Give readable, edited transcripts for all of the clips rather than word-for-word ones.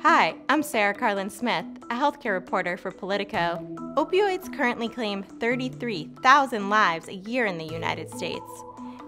Hi, I'm Karlin Smith, a healthcare reporter for Politico. Opioids currently claim 33,000 lives a year in the United States.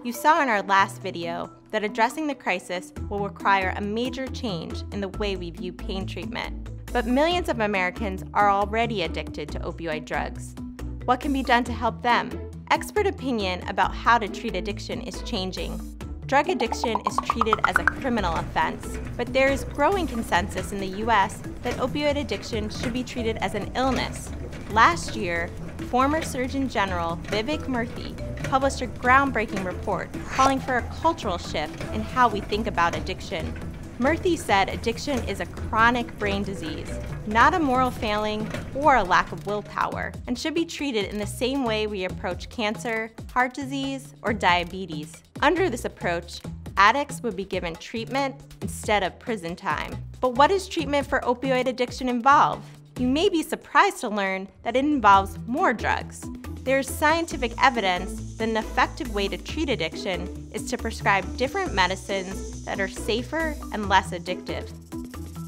You saw in our last video that addressing the crisis will require a major change in the way we view pain treatment. But millions of Americans are already addicted to opioid drugs. What can be done to help them? Expert opinion about how to treat addiction is changing. Drug addiction is treated as a criminal offense, but there is growing consensus in the U.S. that opioid addiction should be treated as an illness. Last year, former Surgeon General Vivek Murthy published a groundbreaking report calling for a cultural shift in how we think about addiction. Murthy said addiction is a chronic brain disease, not a moral failing or a lack of willpower, and should be treated in the same way we approach cancer, heart disease, or diabetes. Under this approach, addicts would be given treatment instead of prison time. But what does treatment for opioid addiction involve? You may be surprised to learn that it involves more drugs. There is scientific evidence that an effective way to treat addiction is to prescribe different medicines that are safer and less addictive.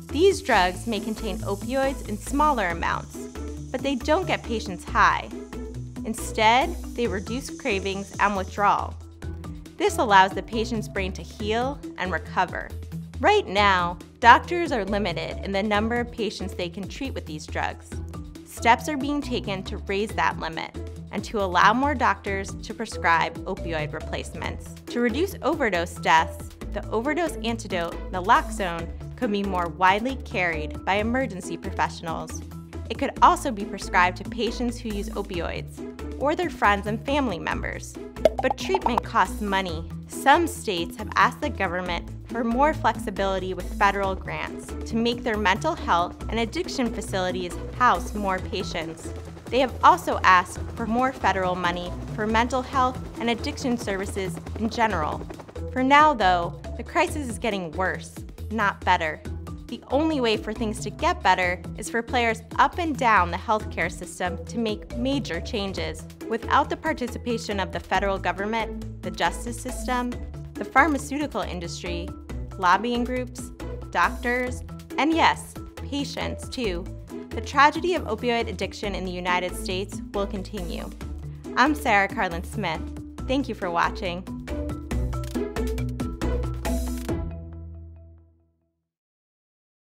These drugs may contain opioids in smaller amounts, but they don't get patients high. Instead, they reduce cravings and withdrawal. This allows the patient's brain to heal and recover. Right now, doctors are limited in the number of patients they can treat with these drugs. Steps are being taken to raise that limit and to allow more doctors to prescribe opioid replacements. To reduce overdose deaths, the overdose antidote, naloxone, could be more widely carried by emergency professionals. It could also be prescribed to patients who use opioids or their friends and family members. But treatment costs money. Some states have asked the government for more flexibility with federal grants to make their mental health and addiction facilities house more patients. They have also asked for more federal money for mental health and addiction services in general. For now, though, the crisis is getting worse, not better. The only way for things to get better is for players up and down the healthcare system to make major changes. Without the participation of the federal government, the justice system, the pharmaceutical industry, lobbying groups, doctors, and yes, patients too, the tragedy of opioid addiction in the United States will continue. I'm Karlin Smith. Thank you for watching.